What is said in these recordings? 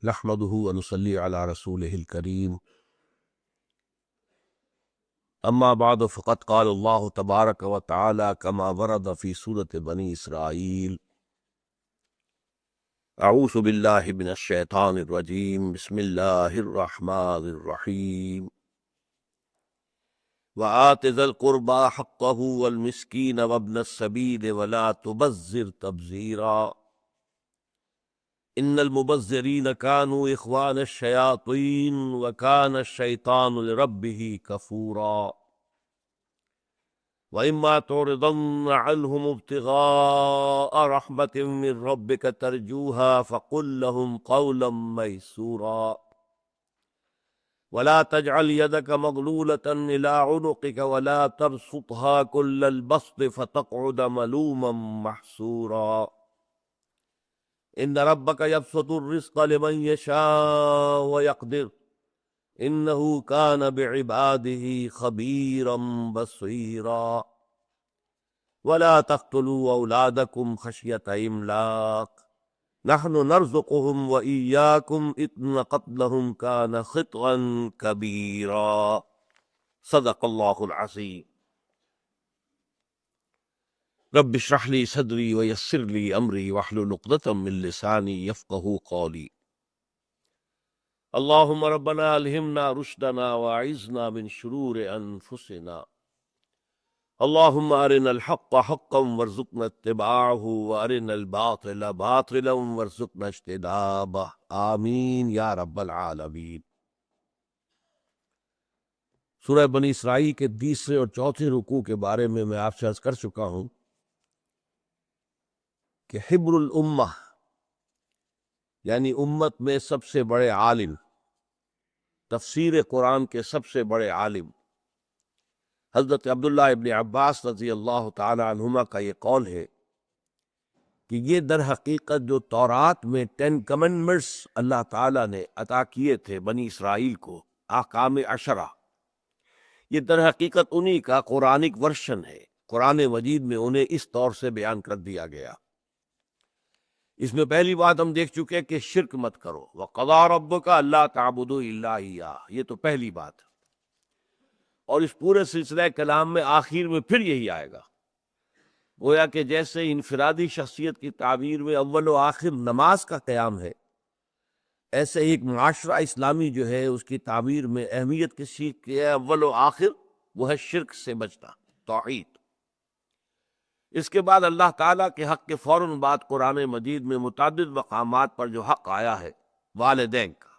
نحمده ونصلي على رسوله الكريم اما بعد فقد قال الله تبارك وتعالى كما ورد في سورة بني اسرائيل اعوذ بالله من الشيطان الرجيم بسم الله الرحمن الرحيم وآت ذا القربى حقه والمسكين وابن السبيل ولا تبذر تبذيرا ان المبذرین كانوا اخوان الشیاطین وكان الشیطان لربه کفورا وإما تعرضن عنهم ابتغاء رحمة من ربك ترجوها فقل لهم قولا ميسورا ولا تجعل يدك مغلولة إلى عنقك ولا تبسطها كل البسط فتقعد ملوما محسورا ان ربك يبسط الرزق لمن يشاء ويقدر انه كان بعباده خبيرا بصيرا ولا تقتلوا اولادكم خشية املاق نحن نرزقهم واياكم ان قتلهم كان خطئا كبيرا صدق الله العظيم رب اشرح لي صدري ويسر لي امري واحلل عقدة من لساني يفقهوا قولي اللهم ربنا الهمنا رشدنا واعذنا من شرور انفسنا اللهم ارنا الحق حقا وارزقنا اتباعه وارنا الباطل باطلا وارزقنا اجتنابه آمین یا رب العالمین۔ سورہ بنی اسرائیل کے تیسرے اور چوتھے رکوع کے بارے میں آپ سے عرض کر چکا ہوں کہ حبر الامہ یعنی امت میں سب سے بڑے عالم، تفسیر قرآن کے سب سے بڑے عالم حضرت عبداللہ ابن عباس رضی اللہ تعالی عنہما کا یہ قول ہے کہ یہ در حقیقت جو تورات میں 10 کمنڈمنٹس اللہ تعالیٰ نے عطا کیے تھے بنی اسرائیل کو، احکام عشرہ، یہ در حقیقت انہی کا قرآنک ورشن ہے۔ قرآن مجید میں انہیں اس طور سے بیان کر دیا گیا۔ اس میں پہلی بات ہم دیکھ چکے کہ شرک مت کرو، وَقَضَىٰ رَبُّكَ أَلَّا تَعْبُدُوا إِلَّا إِيَّاهُ، یہ تو پہلی بات ہے۔ اور اس پورے سلسلہ کلام میں آخر میں پھر یہی آئے گا، گویا کہ جیسے انفرادی شخصیت کی تعبیر میں اول و آخر نماز کا قیام ہے، ایسے ہی ایک معاشرہ اسلامی جو ہے اس کی تعبیر میں اہمیت کسی کی ہے اول و آخر وہ ہے شرک سے بچنا، توحید۔ اس کے بعد اللہ تعالیٰ کے حق کے فوراً بعد قرآن مجید میں متعدد مقامات پر جو حق آیا ہے والدین کا،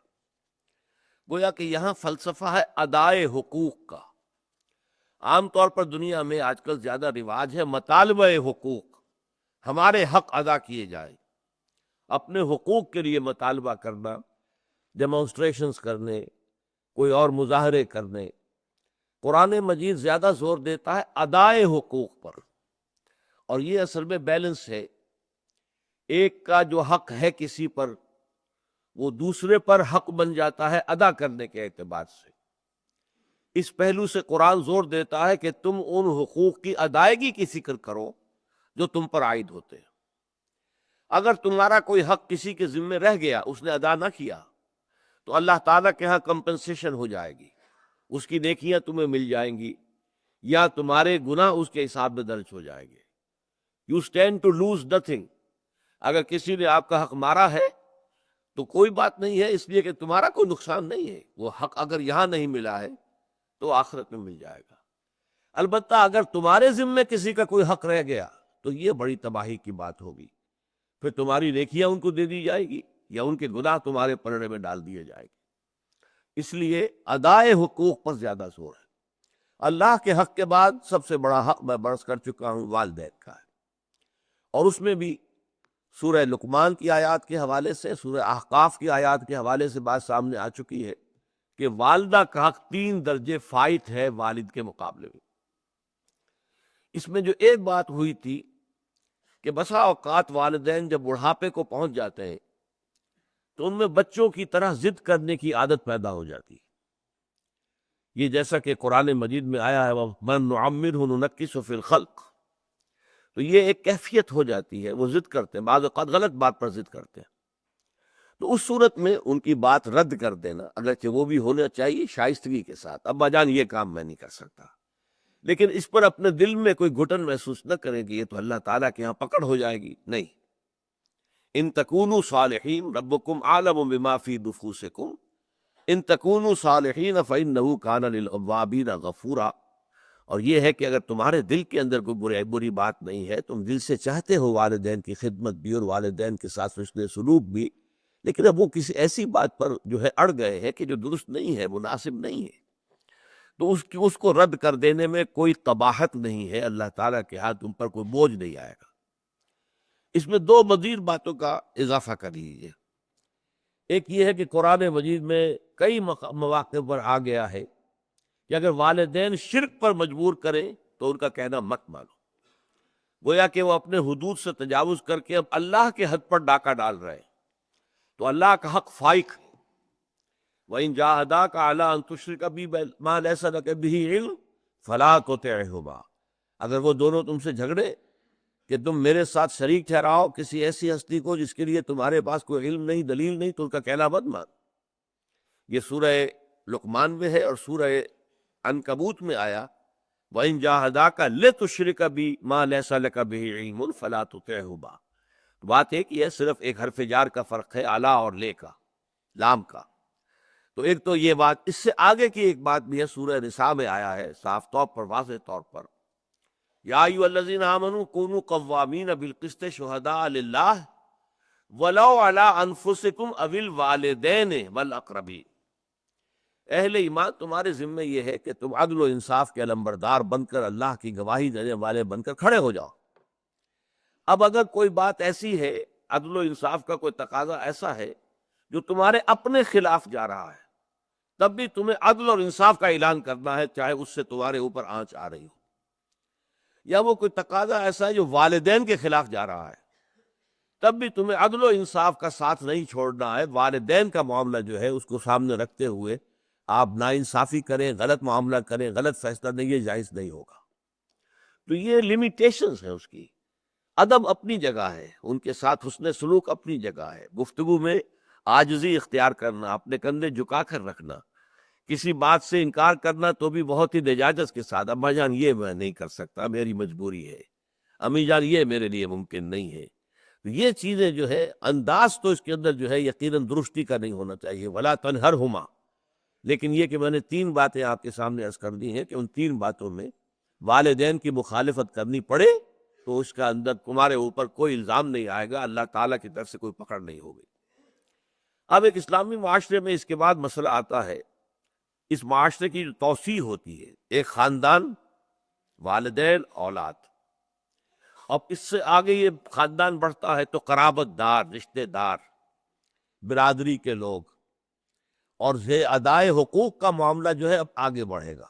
گویا کہ یہاں فلسفہ ہے ادائے حقوق کا۔ عام طور پر دنیا میں آج کل زیادہ رواج ہے مطالبہ حقوق، ہمارے حق ادا کیے جائیں، اپنے حقوق کے لیے مطالبہ کرنا، ڈیمانسٹریشنز کرنے، کوئی اور مظاہرے کرنے۔ قرآن مجید زیادہ زور دیتا ہے ادائے حقوق پر، اور یہ اصل میں بیلنس ہے۔ ایک کا جو حق ہے کسی پر وہ دوسرے پر حق بن جاتا ہے ادا کرنے کے اعتبار سے۔ اس پہلو سے قرآن زور دیتا ہے کہ تم ان حقوق کی ادائیگی کی فکر کرو جو تم پر عائد ہوتے ہیں۔ اگر تمہارا کوئی حق کسی کے ذمہ رہ گیا، اس نے ادا نہ کیا، تو اللہ تعالیٰ کے ہاں کمپنسیشن ہو جائے گی، اس کی نیکیاں تمہیں مل جائیں گی، یا تمہارے گناہ اس کے حساب میں درج ہو جائیں گے۔ You stand to lose nothing۔ اگر کسی نے آپ کا حق مارا ہے تو کوئی بات نہیں ہے، اس لیے کہ تمہارا کوئی نقصان نہیں ہے۔ وہ حق اگر یہاں نہیں ملا ہے تو آخرت میں مل جائے گا۔ البتہ اگر تمہارے ذمے کسی کا کوئی حق رہ گیا تو یہ بڑی تباہی کی بات ہوگی، پھر تمہاری نیکیاں ان کو دے دی جائے گی یا ان کے گناہ تمہارے پلڑے میں ڈال دیے جائے گے۔ اس لیے ادائے حقوق پر زیادہ زور ہے۔ اللہ کے حق کے بعد سب سے بڑا حق میں برس کر چکا ہوں والدین کا ہے، اور اس میں بھی سورہ لقمان کی آیات کے حوالے سے، سورہ احقاف کی آیات کے حوالے سے بات سامنے آ چکی ہے کہ والدہ کا حق 3 درجے فائٹ ہے والد کے مقابلے میں۔ اس میں جو ایک بات ہوئی تھی کہ بسا اوقات والدین جب بڑھاپے کو پہنچ جاتے ہیں تو ان میں بچوں کی طرح ضد کرنے کی عادت پیدا ہو جاتی ہے۔ یہ جیسا کہ قرآن مجید میں آیا ہے وَمَن نُعَمِّرْهُ نُنَكِّسُ فِي الْخَلْقِ، تو یہ ایک کیفیت ہو جاتی ہے، وہ ضد کرتے ہیں، بعض اوقات غلط بات پر ضد کرتے ہیں۔ تو اس صورت میں ان کی بات رد کر دینا، اگرچہ وہ بھی ہونا چاہیے شائستگی کے ساتھ، ابا جان یہ کام میں نہیں کر سکتا، لیکن اس پر اپنے دل میں کوئی گھٹن محسوس نہ کریں کہ یہ تو اللہ تعالیٰ کے ہاں پکڑ ہو جائے گی، نہیں۔ ان تکونوا صالحین ربکم اعلم بما فی نفوسکم ان تکونوا صالحین فانہ کان للأوابین غفورا۔ اور یہ ہے کہ اگر تمہارے دل کے اندر کوئی بری بات نہیں ہے، تم دل سے چاہتے ہو والدین کی خدمت بھی اور والدین کے ساتھ حسن سلوک بھی، لیکن اب وہ کسی ایسی بات پر جو ہے اڑ گئے ہیں کہ جو درست نہیں ہے، مناسب نہیں ہے، تو اس کو رد کر دینے میں کوئی قباحت نہیں ہے، اللہ تعالیٰ کے ہاتھ تم پر کوئی بوجھ نہیں آئے گا۔ اس میں دو مزید باتوں کا اضافہ کر لیجیے۔ ایک یہ ہے کہ قرآن مجید میں کئی مواقع پر آ گیا ہے کہ اگر والدین شرک پر مجبور کریں تو ان کا کہنا مت مانو، گویا کہ وہ اپنے حدود سے تجاوز کر کے اب اللہ کے حد پر ڈاکہ ڈال رہے ہیں، تو اللہ کا حق فائق ہے۔ وَإِن جَاهَدَاكَ عَلَىٰ أَن تُشْرِكَ بِي مَا لَيْسَ لَكَ بِهِ عِلْمٌ فَلَا تُطِعْهُمَا۔ اگر وہ دونوں تم سے جھگڑے کہ تم میرے ساتھ شریک ٹھہراؤ کسی ایسی ہستی کو جس کے لیے تمہارے پاس کوئی علم نہیں، دلیل نہیں، تو ان کا کہنا مت مان۔ یہ سورہ لقمان میں ہے، اور سورہ عنکبوت میں آیا وَإِن جَاهَدَاكَ لِتُشْرِكَ بِي مَا لَيْسَ لَكَ بِهِ عِلْمٌ فَلَا تُطِعْهُمَا۔ بات ایک یہ ہے، صرف ایک حرف جار کا فرق ہے، اعلیٰ اور لے کا، لام کا۔ تو ایک تو یہ بات، اس سے آگے کی ایک بات بھی ہے، سورہ نساء میں آیا ہے صاف طور پر، واضح طور پر، یا ایھا الذین آمنوا کونوا قوامین بالقسط شہداء للہ ولو علی انفسکم او الوالدین والاقربین۔ اہل ایمان تمہارے ذمہ یہ ہے کہ تم عدل و انصاف کے علمبردار بن کر اللہ کی گواہی دینے والے بن کر کھڑے ہو جاؤ۔ اب اگر کوئی بات ایسی ہے، عدل و انصاف کا کوئی تقاضا ایسا ہے جو تمہارے اپنے خلاف جا رہا ہے، تب بھی تمہیں عدل اور انصاف کا اعلان کرنا ہے، چاہے اس سے تمہارے اوپر آنچ آ رہی ہو۔ یا وہ کوئی تقاضا ایسا ہے جو والدین کے خلاف جا رہا ہے، تب بھی تمہیں عدل و انصاف کا ساتھ نہیں چھوڑنا ہے، والدین کا معاملہ جو ہے اس کو سامنے رکھتے ہوئے آپ ناانصافی کریں، غلط معاملہ کریں، غلط فیصلہ نہیں، یہ جائز نہیں ہوگا۔ تو یہ لیمیٹیشنز ہیں اس کی۔ ادب اپنی جگہ ہے، ان کے ساتھ حسن سلوک اپنی جگہ ہے، گفتگو میں عاجزی اختیار کرنا، اپنے کندھے جھکا کر رکھنا، کسی بات سے انکار کرنا تو بھی بہت ہی لجاجت کے ساتھ، ابا جان یہ میں نہیں کر سکتا، میری مجبوری ہے، امی جان یہ میرے لیے ممکن نہیں ہے۔ یہ چیزیں جو ہے، انداز تو اس کے اندر جو ہے یقیناً درستی کا نہیں ہونا چاہیے، ولا تنہرہما۔ لیکن یہ کہ میں نے تین باتیں آپ کے سامنے عرض کر دی ہیں کہ ان تین باتوں میں والدین کی مخالفت کرنی پڑے تو اس کا اندر تمہارے اوپر کوئی الزام نہیں آئے گا، اللہ تعالیٰ کی طرف سے کوئی پکڑ نہیں ہوگی۔ اب ایک اسلامی معاشرے میں اس کے بعد مسئلہ آتا ہے، اس معاشرے کی جو توسیع ہوتی ہے، ایک خاندان، والدین، اولاد، اب اس سے آگے یہ خاندان بڑھتا ہے تو قرابت دار، رشتہ دار، برادری کے لوگ، اور ادائے حقوق کا معاملہ جو ہے اب آگے بڑھے گا۔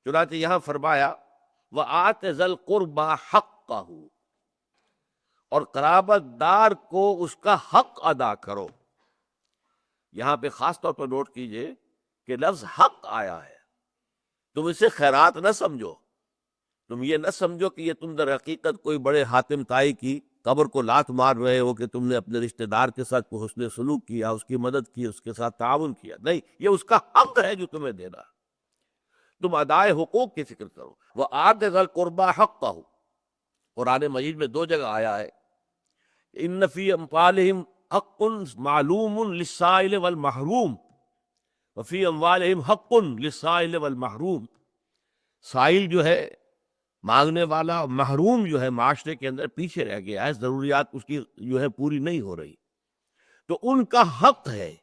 چنانچہ یہاں فرمایا وَآتِ ذَا الْقُرْبَى حَقَّهُ، اور قرابت دار کو اس کا حق ادا کرو۔ یہاں پہ خاص طور پر نوٹ کیجئے کہ لفظ حق آیا ہے، تم اسے خیرات نہ سمجھو، تم یہ نہ سمجھو کہ یہ تم در حقیقت کوئی بڑے حاتم طائی کی قبر کو لات مار رہے ہو کہ تم نے اپنے رشتہ دار کے ساتھ حسن سلوک کیا، اس کی مدد کی، اس کے ساتھ تعاون کیا، نہیں، یہ اس کا حق ہے جو تمہیں دینا۔ تم ادائے حقوق کی فکر کرو۔ وَآتِ ذَا الْقُرْبَى حَقَّهُ، قرآن مجید میں دو جگہ آیا ہے، ان فی اموالہم حق معلوم للسائل والمحروم وفی اموالہم حق للسائل والمحروم۔ سائل جو ہے مانگنے والا، محروم جو ہے معاشرے کے اندر پیچھے رہ گیا ہے، ضروریات اس کی جو ہے پوری نہیں ہو رہی، تو ان کا حق ہے،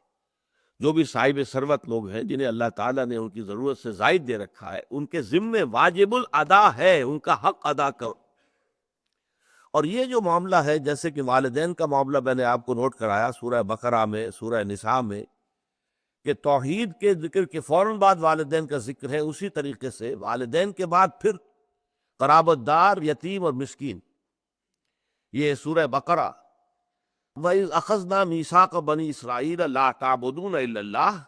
جو بھی صاحب ثروت لوگ ہیں جنہیں اللہ تعالیٰ نے ان کی ضرورت سے زائد دے رکھا ہے، ان کے ذمے واجب الادا ہے، ان کا حق ادا کرو۔ اور یہ جو معاملہ ہے، جیسے کہ والدین کا معاملہ میں نے آپ کو نوٹ کرایا سورہ بقرہ میں، سورہ نساء میں، کہ توحید کے ذکر کے فوراً بعد والدین کا ذکر ہے، اسی طریقے سے والدین کے بعد پھر قرابت دار، یتیم اور مسکین۔ یہ سورہ بقرہ، وَإِذْ أَخَذْنَا مِيثَاقَ بَنِي إِسْرَائِيلَ لَا تَعْبُدُونَ إِلَّا اللَّهَ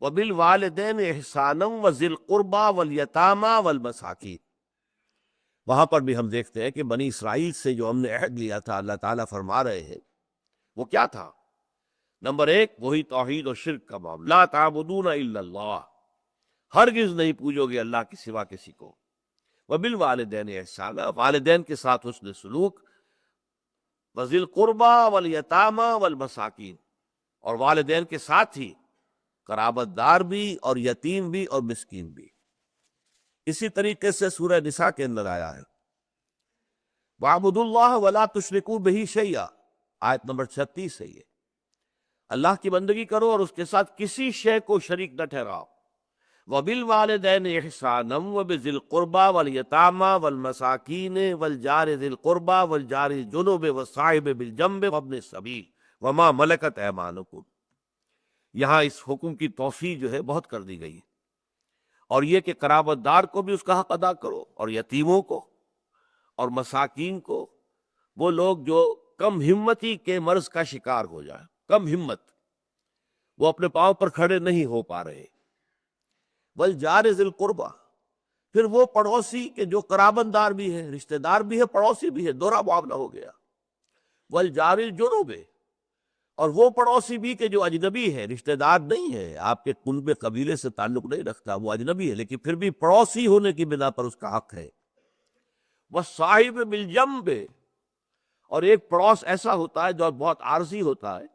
وَبِالْوَالِدَيْنِ إِحْسَانًا وَذِي الْقُرْبَى وَالْيَتَامَى وَالْمَسَاكِينِ۔ وہاں پر بھی ہم دیکھتے ہیں کہ بنی اسرائیل سے جو ہم نے عہد لیا تھا، اللہ تعالیٰ فرما رہے ہیں وہ کیا تھا نمبر ایک وہی توحید اور شرک کا معاملہ، لا تعبدون الا اللہ، ہرگز نہیں پوجو گے اللہ کے سوا کسی کو، وبالوالدین احسانا، والدین کے ساتھ حسن سلوک، وذی القربى والیتامى والمساکین، اور والدین کے ساتھ ہی قرابت دار بھی اور یتیم بھی اور مسکین بھی۔ اسی طریقے سے سورہ نساء کے اندر آیا ہے وَاعْبُدُوا اللَّهَ وَلَا تُشْرِكُوا بِهِ شَيْئًا، آیت نمبر 36 ہے یہ، اللہ کی بندگی کرو اور اس کے ساتھ کسی شے کو شریک نہ ٹھہراؤ، وَبِالْوَالِدَيْنِ إِحْسَانًا وَبِذِي الْقُرْبَى وَالْيَتَامَى وَالْمَسَاكِينِ وَالْجَارِ ذِي الْقُرْبَى وَالْجَارِ الْجُنُبِ وَالصَّاحِبِ بِالْجَنبِ وَابْنِ السَّبِيلِ وَمَا مَلَكَتْ أَيْمَانُكُمْ۔ یہاں اس حکم کی توسیع جو ہے بہت کر دی گئی ہے، اور یہ کہ قرابت دار کو بھی اس کا حق ادا کرو، اور یتیموں کو اور مساکین کو، وہ لوگ جو کم ہمتی کے مرض کا شکار ہو جائے، کم ہمت، وہ اپنے پاؤں پر کھڑے نہیں ہو پا رہے، والجار ذی القربہ، پھر وہ پڑوسی کے جو قرابت دار بھی ہے، رشتہ دار بھی ہے، پڑوسی بھی ہے، دوہرا معاملہ ہو گیا، والجار الجنوب، اور وہ پڑوسی بھی کہ جو اجنبی ہے، رشتہ دار نہیں ہے، آپ کے کنبے قبیلے سے تعلق نہیں رکھتا، وہ اجنبی ہے، لیکن پھر بھی پڑوسی ہونے کی بنا پر اس کا حق ہے، والصاحب بالجنب، اور ایک پڑوس ایسا ہوتا ہے جو بہت عارضی ہوتا ہے،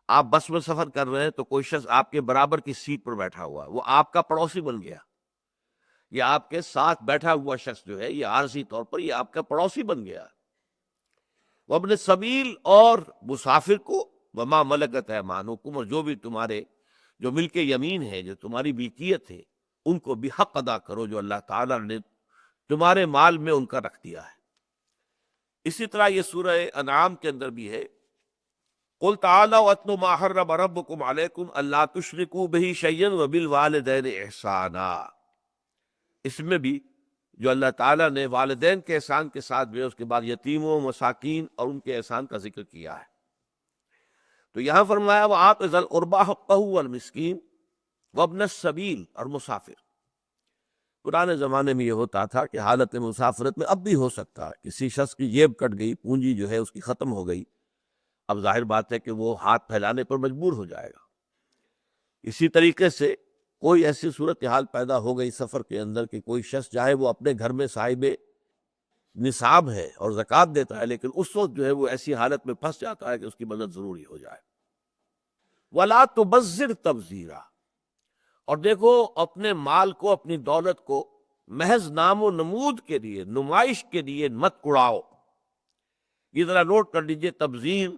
آپ بس میں سفر کر رہے ہیں تو کوئی شخص آپ کے برابر کی سیٹ پر بیٹھا ہوا ہے، وہ آپ کا پڑوسی بن گیا، یہ آپ کے ساتھ بیٹھا ہوا شخص جو ہے یہ عارضی طور پر یہ آپ کا پڑوسی بن گیا، وابن السبیل، اور مسافر کو، وما ملکت ایمانکم، اور جو بھی تمہارے جو ملک یمین ہے، جو تمہاری ملکیت ہے، ان کو بھی حق ادا کرو جو اللہ تعالیٰ نے تمہارے مال میں ان کا رکھ دیا ہے۔ اسی طرح یہ سورہ انعام کے اندر بھی ہے قل تعالوا اتل ما حرم ربکم علیکم الا تشرکوا بہ شیئا وبالوالدین احسانا، اس میں بھی جو اللہ تعالیٰ نے والدین کے احسان کے ساتھ بھی اس کے بعد یتیموں، مساکین اور ان کے احسان کا ذکر کیا ہے، تو یہاں فرمایا وآت ذی القربى حقہ والمسکین وابن السبیل، اور مسافر۔ پرانے زمانے میں یہ ہوتا تھا کہ حالت مسافرت میں اب بھی ہو سکتا ہے کسی شخص کی جیب کٹ گئی، پونجی جو ہے اس کی ختم ہو گئی، اب ظاہر بات ہے کہ وہ ہاتھ پھیلانے پر مجبور ہو جائے گا۔ اسی طریقے سے کوئی ایسی صورتحال پیدا ہو گئی سفر کے اندر کہ کوئی شخص چاہے وہ اپنے گھر میں صاحب نصاب ہے اور زکوٰۃ دیتا ہے، لیکن اس وقت جو ہے وہ ایسی حالت میں پھنس جاتا ہے کہ اس کی مدد ضروری ہو جائے۔ وَلَا تُبَذِّرْ تَبْذِيرًا، اور دیکھو اپنے مال کو، اپنی دولت کو محض نام و نمود کے لیے، نمائش کے لیے مت اڑاؤ۔ یہ ذرا نوٹ کر لیجئے تبذیر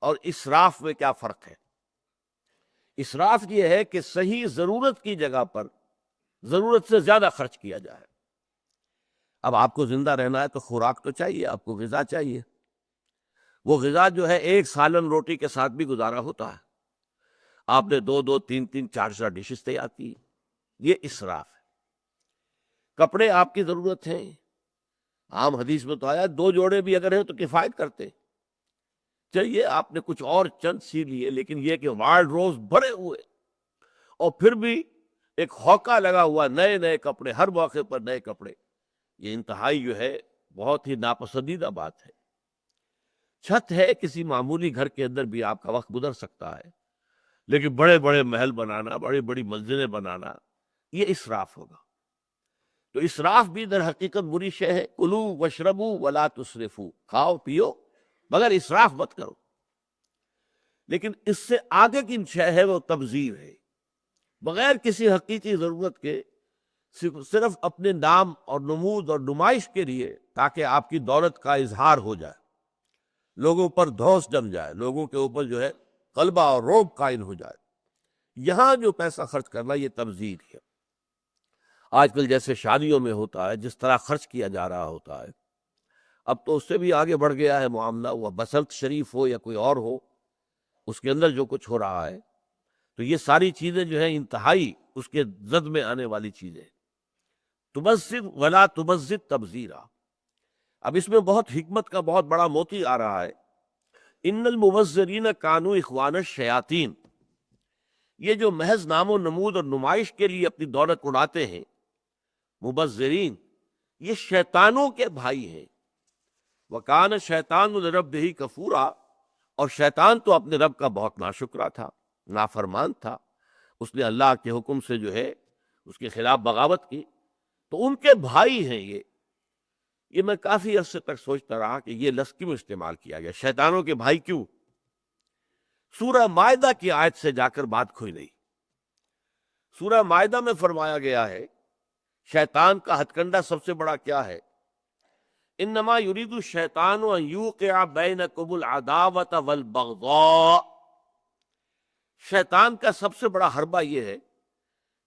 اور اسراف میں کیا فرق ہے۔ اسراف یہ ہے کہ صحیح ضرورت کی جگہ پر ضرورت سے زیادہ خرچ کیا جائے۔ اب آپ کو زندہ رہنا ہے تو خوراک تو چاہیے، آپ کو غذا چاہیے، وہ غذا جو ہے ایک سالن روٹی کے ساتھ بھی گزارا ہوتا ہے، آپ نے دو دو تین تین چار چار ڈشز تیار کی، یہ اسراف ہے۔ کپڑے آپ کی ضرورت ہیں، عام حدیث میں تو آیا 2 جوڑے بھی اگر ہیں تو کفایت کرتے، چلیے آپ نے کچھ اور چند سی لیے، لیکن یہ کہ وارڈ روز بھرے ہوئے اور پھر بھی ایک ہوکا لگا ہوا، نئے نئے کپڑے، ہر موقع پر نئے کپڑے، یہ انتہائی جو ہے بہت ہی ناپسندیدہ بات ہے۔ چھت ہے کسی معمولی گھر کے اندر بھی آپ کا وقت گزر سکتا ہے، لیکن بڑے بڑے محل بنانا، بڑی بڑی منزلیں بنانا، یہ اسراف ہوگا۔ تو اسراف بھی در حقیقت بری شے ہے۔ کلوا واشربوا ولا تسرفوا، کھاؤ پیو مگر اسراف مت کرو۔ لیکن اس سے آگے کی شے ہے وہ تبذیر ہے، بغیر کسی حقیقی ضرورت کے، صرف اپنے نام اور نمود اور نمائش کے لیے، تاکہ آپ کی دولت کا اظہار ہو جائے، لوگوں پر دھوس جم جائے، لوگوں کے اوپر جو ہے غلبہ اور رعب قائم ہو جائے، یہاں جو پیسہ خرچ کرنا یہ تبذیر ہے۔ آج کل جیسے شادیوں میں ہوتا ہے، جس طرح خرچ کیا جا رہا ہوتا ہے، اب تو اس سے بھی آگے بڑھ گیا ہے معاملہ، وہ بسنت شریف ہو یا کوئی اور ہو، اس کے اندر جو کچھ ہو رہا ہے، تو یہ ساری چیزیں جو ہیں انتہائی اس کے زد میں آنے والی چیزیں۔ تبذر ولا تبذر تبذیرا، اب اس میں بہت حکمت کا بہت بڑا موتی آ رہا ہے۔ ان المبذرین کانوا اخوان الشیاطین، یہ جو محض نام و نمود اور نمائش کے لیے اپنی دولت اڑاتے ہیں مبذرین، یہ شیطانوں کے بھائی ہیں۔ وکان الشیطان لربہ کفورا، اور شیطان تو اپنے رب کا بہت ناشکرا تھا، نافرمان تھا، اس نے اللہ کے حکم سے جو ہے اس کے خلاف بغاوت کی. تو ان کے بھائی ہیں یہ میں کافی عرصے تک سوچتا رہا کہ یہ لفظ کیوں استعمال کیا گیا، شیطانوں کے بھائی کیوں؟ سورہ مائدہ کی آیت سے جا کر بات کھوئی نہیں. سورہ مائدہ میں فرمایا گیا ہے شیطان کا ہتھ کنڈا سب سے بڑا کیا ہے؟ انما یرید الشیطان ان یوقع بینکم العداوۃ والبغضاء. شیطان کا سب سے بڑا حربہ یہ ہے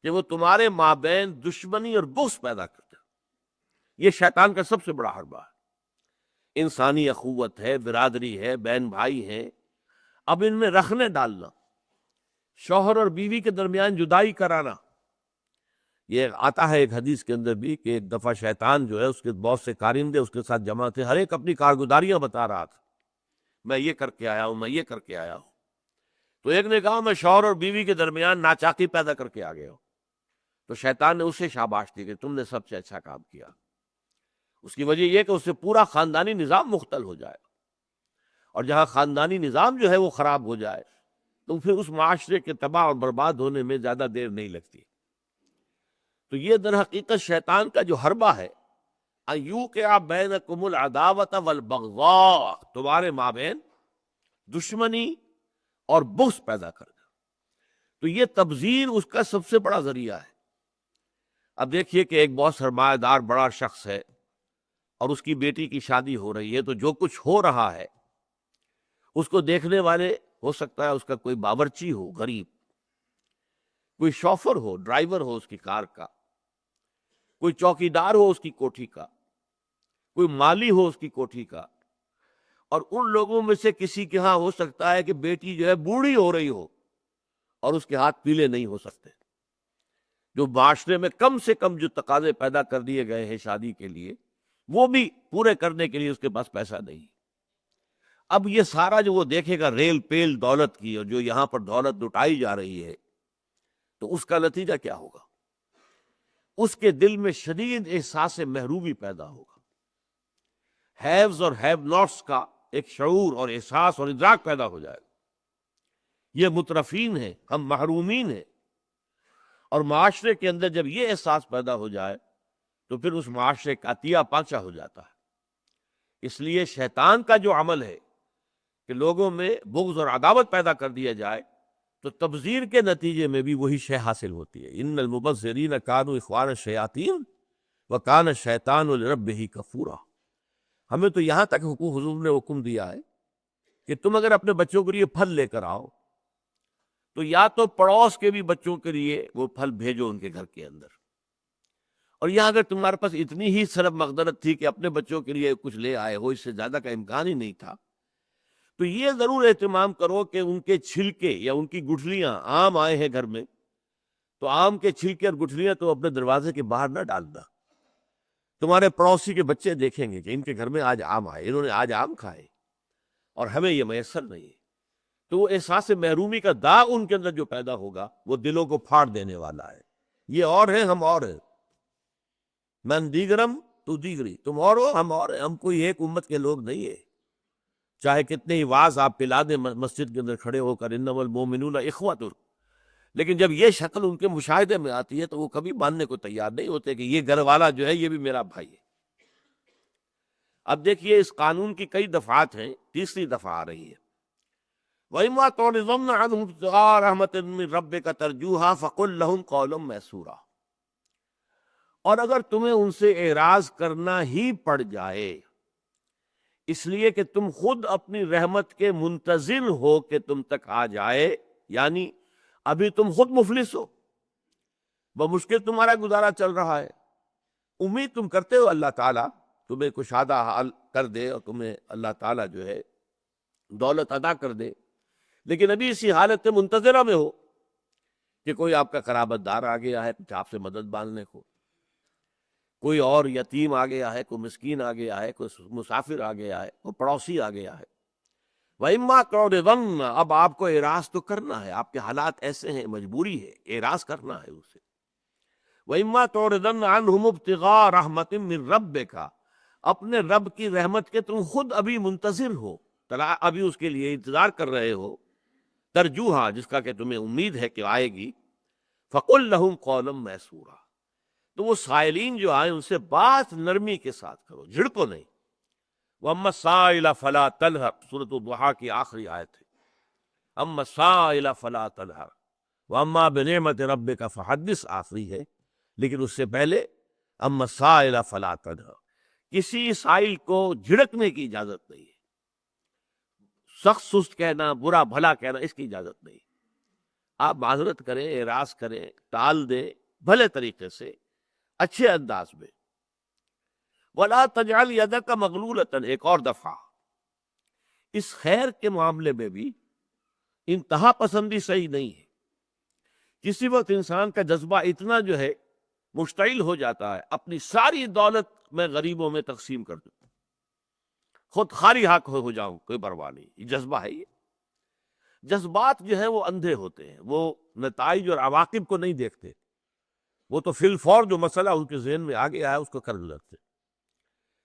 کہ وہ تمہارے مابین دشمنی اور بغض پیدا کرتا ہے. یہ شیطان کا سب سے بڑا حربہ ہے. انسانی اخوت ہے، برادری ہے، بہن بھائی ہیں، اب ان میں رخنے ڈالنا، شوہر اور بیوی کے درمیان جدائی کرانا. یہ آتا ہے ایک حدیث کے اندر بھی کہ ایک دفعہ شیطان جو ہے اس کے بہت سے کارندے اس کے ساتھ جمع تھے، ہر ایک اپنی کارگزاریاں بتا رہا تھا، میں یہ کر کے آیا ہوں، میں یہ کر کے آیا ہوں. تو ایک نے کہا میں شوہر اور بیوی کے درمیان ناچاقی پیدا کر کے آ گیا ہوں. تو شیطان نے اسے شاباش دی کہ تم نے سب سے اچھا کام کیا. اس کی وجہ یہ کہ اس سے پورا خاندانی نظام مختل ہو جائے، اور جہاں خاندانی نظام جو ہے وہ خراب ہو جائے تو پھر اس معاشرے کے تباہ اور برباد ہونے میں زیادہ دیر نہیں لگتی. تو یہ در حقیقت شیطان کا جو حربہ ہے ان یوقع بینکم العداوۃ والبغضاء، تمہارے مابین دشمنی اور بغض پیدا کرنا. تو یہ تبذیر اس کا سب سے بڑا ذریعہ ہے. اب دیکھیے کہ ایک بہت سرمایہ دار بڑا شخص ہے اور اس کی بیٹی کی شادی ہو رہی ہے، تو جو کچھ ہو رہا ہے اس کو دیکھنے والے ہو سکتا ہے اس کا کوئی باورچی ہو غریب، کوئی شوفر ہو، ڈرائیور ہو اس کی کار کا، کوئی چوکیدار ہو اس کی کوٹھی کا، کوئی مالی ہو اس کی کوٹھی کا. اور ان لوگوں میں سے کسی کے ہاں ہو سکتا ہے کہ بیٹی جو ہے بوڑھی ہو رہی ہو اور اس کے ہاتھ پیلے نہیں ہو سکتے. جو معاشرے میں کم سے کم جو تقاضے پیدا کر دیے گئے ہیں شادی کے لیے وہ بھی پورے کرنے کے لیے اس کے پاس پیسہ نہیں. اب یہ سارا جو وہ دیکھے گا ریل پیل دولت کی، اور جو یہاں پر دولت لٹائی جا رہی ہے، تو اس کا نتیجہ کیا ہوگا؟ اس کے دل میں شدید احساس محرومی پیدا ہوگا، ہیوز اور ہیو ناٹس کا ایک شعور اور احساس اور ادراک پیدا ہو جائے گا. یہ مترفین ہیں، ہم محرومین ہیں. اور معاشرے کے اندر جب یہ احساس پیدا ہو جائے تو پھر اس معاشرے کا عطیہ پانچا ہو جاتا ہے. اس لیے شیطان کا جو عمل ہے کہ لوگوں میں بغض اور عداوت پیدا کر دیا جائے، تو تبذیر کے نتیجے میں بھی وہی شے حاصل ہوتی ہے. ان المبذرین کانوا اخوان الشیاطین وکان الشیطان لربہ کفورا. ہمیں تو یہاں تک حضور نے حکم دیا ہے کہ تم اگر اپنے بچوں کے لیے پھل لے کر آؤ تو یا تو پڑوس کے بھی بچوں کے لیے وہ پھل بھیجو ان کے گھر کے اندر. اور یہاں اگر تمہارے پاس اتنی ہی صرف مقدرت تھی کہ اپنے بچوں کے لیے کچھ لے آئے ہو، اس سے زیادہ کا امکان ہی نہیں تھا، تو یہ ضرور اہتمام کرو کہ ان کے چھلکے یا ان کی گٹھلیاں، آم آئے ہیں گھر میں تو آم کے چھلکے اور گٹھلیاں تو اپنے دروازے کے باہر نہ ڈالنا. تمہارے پڑوسی کے بچے دیکھیں گے کہ ان کے گھر میں آج آم آئے، انہوں نے آج آم کھائے اور ہمیں یہ میسر نہیں ہے. تو وہ احساس محرومی کا داغ ان کے اندر جو پیدا ہوگا وہ دلوں کو پھاڑ دینے والا ہے. یہ اور ہیں، ہم اور ہیں. من دیگرم تو دیگری، تم اور ہو ہم اور ہیں. ہم کوئی ایک امت کے لوگ نہیں ہیں. چاہے کتنے ہی واز آپ پلا دیں مسجد کے اندر کھڑے ہو کر انما المؤمنون اخوۃ، لیکن جب یہ شکل ان کے مشاہدے میں آتی ہے تو وہ کبھی ماننے کو تیار نہیں ہوتے کہ یہ گھر والا جو ہے یہ بھی میرا بھائی ہے. اب دیکھیے اس قانون کی کئی دفعات ہیں، تیسری دفعہ آ رہی ہے وَإِمَّا تُعْرِضَنَّ عَنْهُمْ ابْتِغَاءَ رَحْمَةٍ مِّن رَّبِّكَ تَرْجُوهَا فَقُل لَّهُمْ قَوْلًا مَّيْسُورًا. اور اگر تمہیں ان سے اعراض کرنا ہی پڑ جائے اس لیے کہ تم خود اپنی رحمت کے منتظر ہو کہ تم تک آ جائے، یعنی ابھی تم خود مفلس ہو، بمشکل تمہارا گزارا چل رہا ہے، امید تم کرتے ہو اللہ تعالیٰ تمہیں کشادہ حال کر دے اور تمہیں اللہ تعالیٰ جو ہے دولت عطا کر دے، لیکن ابھی اسی حالت منتظرہ میں ہو کہ کوئی آپ کا قرابت دار آ گیا ہے آپ سے مدد مانگنے کو، کوئی اور یتیم آ گیا ہے، کوئی مسکین آ گیا ہے، کوئی مسافر آ گیا ہے، کوئی پڑوسی آ گیا ہے. وَإِمَّا تُعْرِضَنَّ، اب آپ کو اعراض تو کرنا ہے، آپ کے حالات ایسے ہیں، مجبوری ہے، اعراض کرنا ہے اسے. وَإِمَّا تُعْرِضَنَّ عَنْهُمُ ابْتِغَاءَ رَحْمَةٍ مِّن رَّبِّكَ، اپنے رب کی رحمت کے تم خود ابھی منتظر ہو، ابھی اس کے لیے انتظار کر رہے ہو، ترجوہا جس کا کہ تمہیں امید ہے کہ آئے گی، فقل لہم قولا میسورا، تو وہ سائلین جو آئے ان سے بات نرمی کے ساتھ کرو، جھڑکو نہیں۔ وَأَمَّا السَّائِلَ فَلَا تَنْهَرْ، سورۃ الضحیٰ کی آخری آیت ہے، اما السائل فلا تنہر واما بنعمت ربک فحدث، آخری ہے، لیکن اس سے پہلے اما السائل فلا تنہر، کسی سائل کو جھڑکنے کی اجازت نہیں ہے، سخت سست کہنا، برا بھلا کہنا، اس کی اجازت نہیں۔ آپ معذرت کریں، اعراض کریں، ٹال دیں، بھلے طریقے سے، اچھے انداز میں۔ ولا تجعل یدک مغلولۃ، ایک اور دفعہ اس خیر کے معاملے میں بھی انتہا پسندی صحیح نہیں ہے۔ کسی وقت انسان کا جذبہ اتنا جو ہے مشتعل ہو جاتا ہے، اپنی ساری دولت میں غریبوں میں تقسیم کر دوں، خود خالی حق ہو جاؤں، کوئی پرواہ نہیں، یہ جذبہ ہے۔ یہ جذبات جو ہے وہ اندھے ہوتے ہیں، وہ نتائج اور عواقب کو نہیں دیکھتے، وہ تو فی الفور جو مسئلہ ان کے ذہن میں آ گیا ہے اس کو کر لیتے۔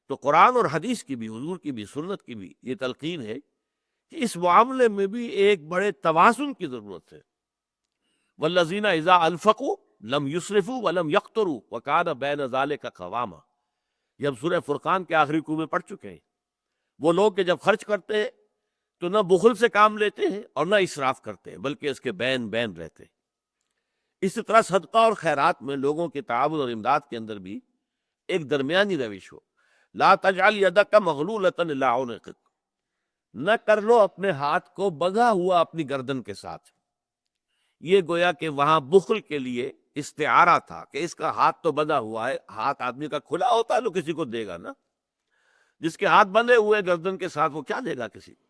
تو قرآن اور حدیث کی بھی، حضور کی بھی، سنت کی بھی یہ تلقین ہے کہ اس معاملے میں بھی ایک بڑے توازن کی ضرورت ہے۔ والذین اذا انفقوا لم یسرفوا ولم یقتروا وکان بین ذلک قواما، یہ ہم سورہ فرقان کے آخری رکوع میں پڑھ چکے ہیں۔ وہ لوگ کہ جب خرچ کرتے ہیں تو نہ بخل سے کام لیتے ہیں اور نہ اسراف کرتے ہیں، بلکہ اس کے بین بین رہتے ہیں۔ اسی طرح صدقہ اور خیرات میں لوگوں کے تعاون اور امداد کے اندر بھی ایک درمیانی روش ہو۔ لا تجعل یدک مغلولۃ الی عنقک، نہ کر لو اپنے ہاتھ کو بندھا ہوا اپنی گردن کے ساتھ۔ یہ گویا کہ وہاں بخل کے لیے استعارہ تھا کہ اس کا ہاتھ تو بندھا ہوا ہے، ہاتھ آدمی کا کھلا ہوتا ہے تو کسی کو دے گا نا، جس کے ہاتھ بندھے ہوئے گردن کے ساتھ وہ کیا دے گا کسی کو؟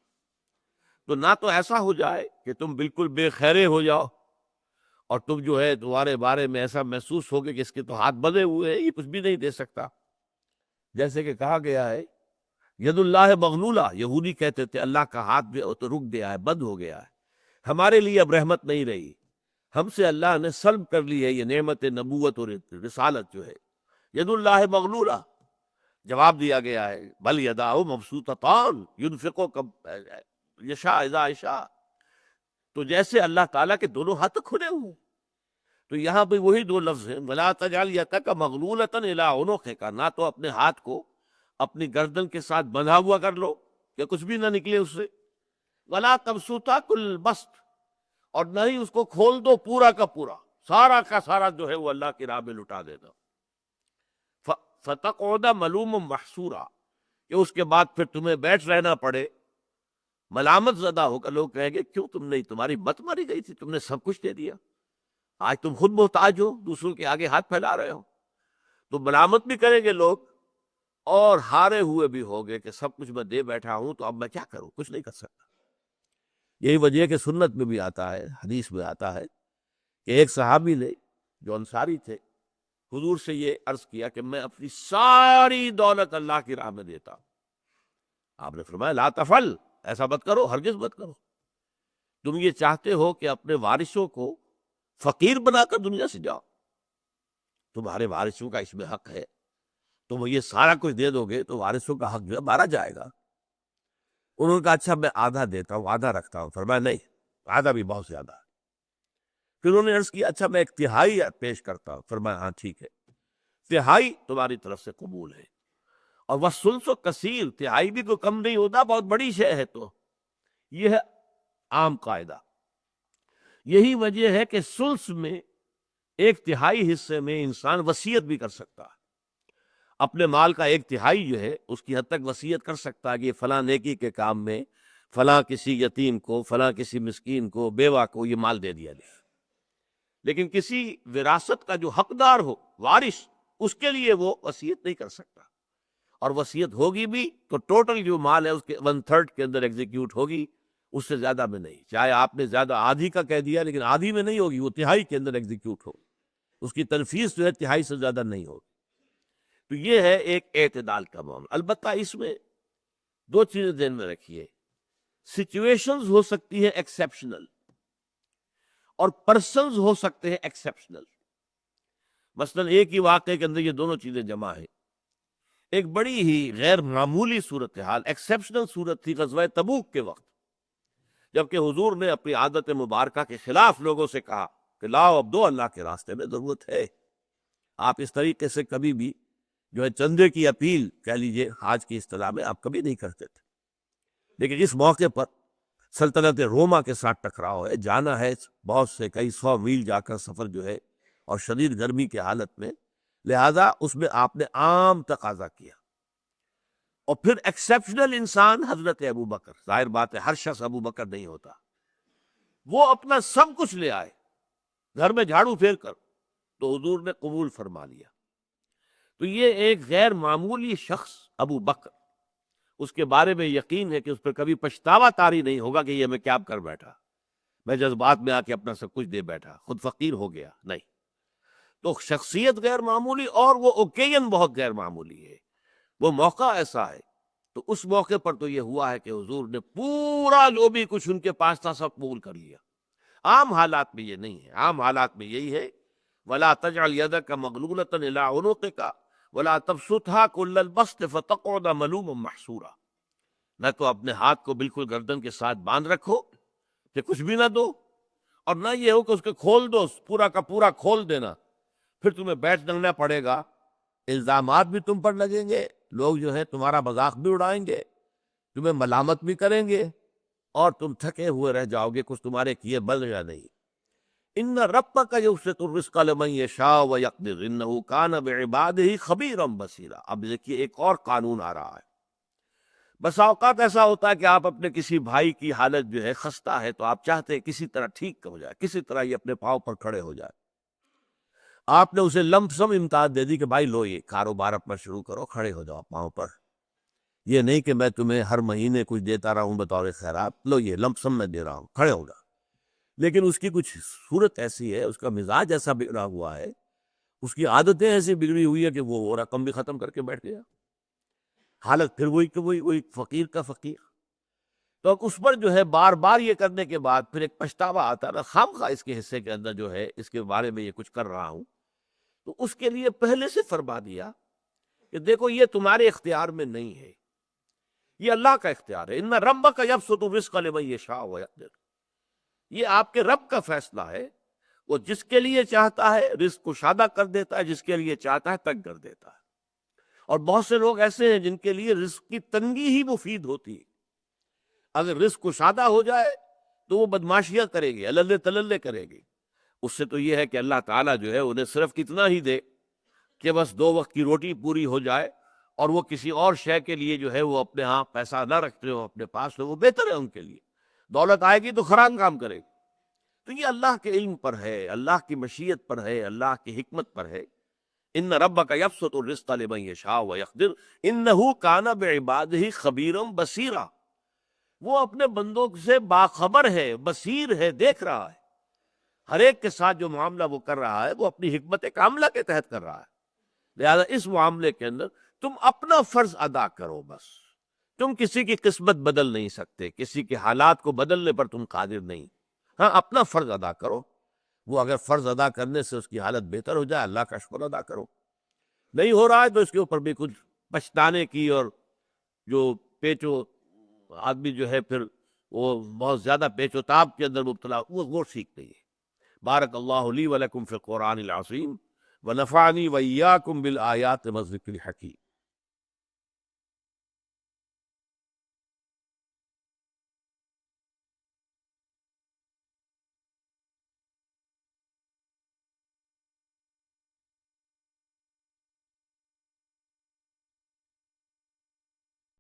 تو نہ تو ایسا ہو جائے کہ تم بالکل بے خیرے ہو جاؤ اور تم جو ہے تمہارے بارے میں ایسا محسوس ہوگا کہ اس کے تو ہاتھ بندھے ہوئے ہیں، یہ کچھ بھی نہیں دے سکتا۔ جیسے کہ کہا گیا ہے ید اللہ مغلولہ، یہودی کہتے تھے اللہ کا ہاتھ بھی تو رک گیا ہے، بند ہو گیا ہے، ہمارے لیے اب رحمت نہیں رہی، ہم سے اللہ نے سلب کر لی ہے یہ نعمت نبوت اور رسالت جو ہے۔ ید اللہ مغلولہ، جواب دیا گیا ہے بل یداہ مبسوطتان ینفق یشاء اذا یشاء، تو جیسے اللہ تعالیٰ کے دونوں ہاتھ کھلے ہوئے، تو یہاں پہ وہی دو لفظ ہیں، ولا تجعل یدک مغلولۃ الی عنقک، نہ تو اپنے ہاتھ کو اپنی گردن کے ساتھ بندھا ہوا کر لو کہ کچھ بھی نہ نکلے اس سے، ولا تبسطا کل البسط، اور نہ ہی اس کو کھول دو پورا کا پورا، سارا کا سارا جو ہے وہ اللہ کی راہ میں لٹا دینا، فتقعد ملوما محسورا، کہ اس کے بعد پھر تمہیں بیٹھ رہنا پڑے ملامت زدہ ہو کر، لوگ کہیں گے کیوں تم نہیں، تمہاری مت ماری گئی تھی، تم نے سب کچھ دے دیا، آج تم خود محتاج ہو، دوسروں کے آگے ہاتھ پھیلا رہے ہو، تو ملامت بھی کریں گے لوگ اور ہارے ہوئے بھی ہوگے کہ سب کچھ میں دے بیٹھا ہوں تو اب میں کیا کروں، کچھ نہیں کر سکتا۔ یہی وجہ ہے کہ سنت میں بھی آتا ہے، حدیث میں آتا ہے کہ ایک صحابی نے جو انصاری تھے حضور سے یہ عرض کیا کہ میں اپنی ساری دولت اللہ کی راہ میں دیتا ہوں۔ آپ نے فرمایا لا تفعل، ایسا مت کرو، ہرگز مت کرو، تم یہ چاہتے ہو کہ اپنے وارثوں کو فقیر بنا کر دنیا سے جاؤ، تمہارے وارثوں کا اس میں حق ہے، تم یہ سارا کچھ دے دو گے تو وارثوں کا حق جو ہے مارا جائے گا۔ انہوں نے کہا اچھا میں آدھا دیتا ہوں، آدھا رکھتا ہوں۔ فرمایا نہیں، آدھا بھی بہت زیادہ ہے۔ پھر انہوں نے عرض کیا اچھا میں ایک تہائی پیش کرتا ہوں۔ فرمایا ہاں ٹھیک ہے، تہائی تمہاری طرف سے قبول ہے۔ اور والثلث کثیر، تہائی بھی کوئی کم نہیں ہوتا، بہت بڑی شے ہے، تو یہ ہے عام قاعدہ۔ یہی وجہ ہے کہ ثلث میں ایک تہائی حصے میں انسان وصیت بھی کر سکتا ہے، اپنے مال کا ایک تہائی جو ہے اس کی حد تک وصیت کر سکتا ہے کہ فلاں نیکی کے کام میں فلاں کسی یتیم کو، فلاں کسی مسکین کو، بیوہ کو یہ مال دے دیا جائے۔ لیکن کسی وراثت کا جو حقدار ہو، وارث، اس کے لیے وہ وصیت نہیں کر سکتا، اور وصیت ہوگی بھی تو ٹوٹل جو مال ہے اس کے 1/3 کے اندر ایگزیکیوٹ ہوگی، اس سے زیادہ میں نہیں۔ چاہے آپ نے زیادہ آدھی کا کہہ دیا لیکن آدھی میں نہیں ہوگی، وہ تہائی کے اندر ایگزیکیوٹ ہوگی، اس کی تنفیذ جو ہے تہائی سے زیادہ نہیں ہوگی۔ تو یہ ہے ایک اعتدال کا معاملہ۔ البتہ اس میں دو چیزیں ذہن میں رکھیے، سچویشنز ہو سکتی ہے ایکسیپشنل اور پرسنز ہو سکتے ہیں ایکسیپشنل۔ مثلا ایک ہی واقعے کے اندر یہ دونوں چیزیں جمع ہیں۔ ایک بڑی ہی غیر معمولی صورتحال، ایکسیپشنل صورت تھی غزوہ تبوک کے وقت، جبکہ حضور نے اپنی عادت مبارکہ کے خلاف لوگوں سے کہا کہ لاؤ اب دو، اللہ کے راستے میں ضرورت ہے۔ آپ اس طریقے سے کبھی بھی جو ہے چندے کی اپیل کہہ لیجئے آج کی اصطلاح میں آپ کبھی نہیں کرتے تھے، لیکن اس موقع پر سلطنت روما کے ساتھ ٹکراؤ ہے، جانا ہے بہت سے کئی 100 میل جا کر سفر جو ہے، اور شدید گرمی کی حالت میں، لہذا اس میں آپ نے عام تقاضا کیا۔ اور پھر ایکسیپشنل انسان حضرت ابو بکر، ظاہر بات ہے ہر شخص ابو بکر نہیں ہوتا، وہ اپنا سب کچھ لے آئے گھر میں جھاڑو پھیر کر، تو حضور نے قبول فرما لیا۔ تو یہ ایک غیر معمولی شخص ابو بکر، اس کے بارے میں یقین ہے کہ اس پر کبھی پچھتاوا طاری نہیں ہوگا کہ یہ میں کیا کر بیٹھا، میں جذبات میں آ کے اپنا سب کچھ دے بیٹھا، خود فقیر ہو گیا، نہیں۔ تو شخصیت غیر معمولی، اور وہ اوکیزن بہت غیر معمولی ہے، وہ موقع ایسا ہے۔ تو اس موقع پر تو یہ ہوا ہے کہ حضور نے پورا جو بھی کچھ ان کے پاس تھا سب قبول کر لیا۔ عام حالات میں یہ نہیں ہے، عام حالات میں یہی ہے وَلَا تَجْعَلْ يَدَكَ مَغْلُولَةً إِلَىٰ عُنُقِكَ وَلَا تَبْسُطْهَا كُلَّ الْبَسْطِ فَتَقْعُدَ مَلُومًا مَحْسُورًا۔ نہ تو اپنے ہاتھ کو بالکل گردن کے ساتھ باندھ رکھو کہ کچھ بھی نہ دو، اور نہ یہ ہو کہ اس کو کھول دو، پورا کا پورا کھول دینا، پھر تمہیں بیٹھ ڈنگنا پڑے گا، الزامات بھی تم پر لگیں گے، لوگ جو ہے تمہارا مذاق بھی اڑائیں گے، تمہیں ملامت بھی کریں گے، اور تم تھکے ہوئے رہ جاؤ گے، کچھ تمہارے کیے بل یا نہیں۔ ان ربک یبسط الرزق لمن یشاء ویقدر انہ کان بعبادہ خبیرا بصیرا۔ اب دیکھیے ایک اور قانون آ رہا ہے۔ بسا اوقات ایسا ہوتا ہے کہ آپ اپنے کسی بھائی کی حالت جو ہے خستہ ہے، تو آپ چاہتے ہیں کسی طرح ٹھیک ہو جائے، کسی طرح یہ اپنے پاؤں پر کھڑے ہو جائے۔ آپ نے اسے لمپ سم امداد دے دی کہ بھائی لو یہ کاروبار اپنا شروع کرو، کھڑے ہو جاؤ پاؤں پر، یہ نہیں کہ میں تمہیں ہر مہینے کچھ دیتا رہا ہوں بطور خیرات، لو یہ لمپ سم میں دے رہا ہوں، کھڑے ہو جاؤ۔ لیکن اس کی کچھ صورت ایسی ہے، اس کا مزاج ایسا بگڑا ہوا ہے، اس کی عادتیں ایسی بگڑی ہوئی ہے کہ وہ رقم بھی ختم کر کے بیٹھ گیا، حالت پھر وہی کہ وہی فقیر کا فقیر۔ تو اب اس پر جو ہے بار بار یہ کرنے کے بعد پھر ایک پچھتاوا آتا ہے نا، خام خواہ اس کے حصے کے اندر جو ہے اس کے بارے میں یہ کچھ کر رہا ہوں، تو اس کے لیے پہلے سے فرما دیا کہ دیکھو یہ تمہارے اختیار میں نہیں ہے، یہ اللہ کا اختیار ہے۔ ان ربک یبسط الرزق لمن یشاء ویقدر، یہ آپ کے رب کا فیصلہ ہے، وہ جس کے لیے چاہتا ہے رزق کشادہ کر دیتا ہے، جس کے لیے چاہتا ہے تنگ کر دیتا ہے۔ اور بہت سے لوگ ایسے ہیں جن کے لیے رزق کی تنگی ہی مفید ہوتی ہے، اگر رزق کشادہ ہو جائے تو وہ بدماشیاں کرے گی، اللے تللے کرے گی۔ اس سے تو یہ ہے کہ اللہ تعالیٰ جو ہے انہیں صرف کتنا ہی دے کہ بس 2 وقت کی روٹی پوری ہو جائے، اور وہ کسی اور شے کے لیے جو ہے وہ اپنے ہاں پیسہ نہ رکھتے ہو اپنے پاس، وہ بہتر ہے ان کے لیے۔ دولت آئے گی تو خراب کام کرے گی۔ تو یہ اللہ کے علم پر ہے، اللہ کی مشیت پر ہے، اللہ کی حکمت پر ہے۔ ان ربک یبسط الرزق لمن یشاء ویقدر انہ کان بعبادہ خبیرا بصیرا، وہ اپنے بندوں سے باخبر ہے، بصیر ہے، دیکھ رہا ہے، ہر ایک کے ساتھ جو معاملہ وہ کر رہا ہے وہ اپنی حکمت کاملہ کے تحت کر رہا ہے۔ لہذا اس معاملے کے اندر تم اپنا فرض ادا کرو، بس تم کسی کی قسمت بدل نہیں سکتے، کسی کے حالات کو بدلنے پر تم قادر نہیں، ہاں اپنا فرض ادا کرو۔ وہ اگر فرض ادا کرنے سے اس کی حالت بہتر ہو جائے، اللہ کا شکر ادا کرو، نہیں ہو رہا ہے تو اس کے اوپر بھی کچھ پچھتانے کی اور جو پیچو آدمی جو ہے پھر وہ بہت زیادہ پیچ و تاب کے اندر مبتلا، وہ ٹھیک نہیں ہے۔ بارک اللہ لی ولکم فی القرآن العظیم ونفعنی وإیاکم بالآیات والذکر الحکیم۔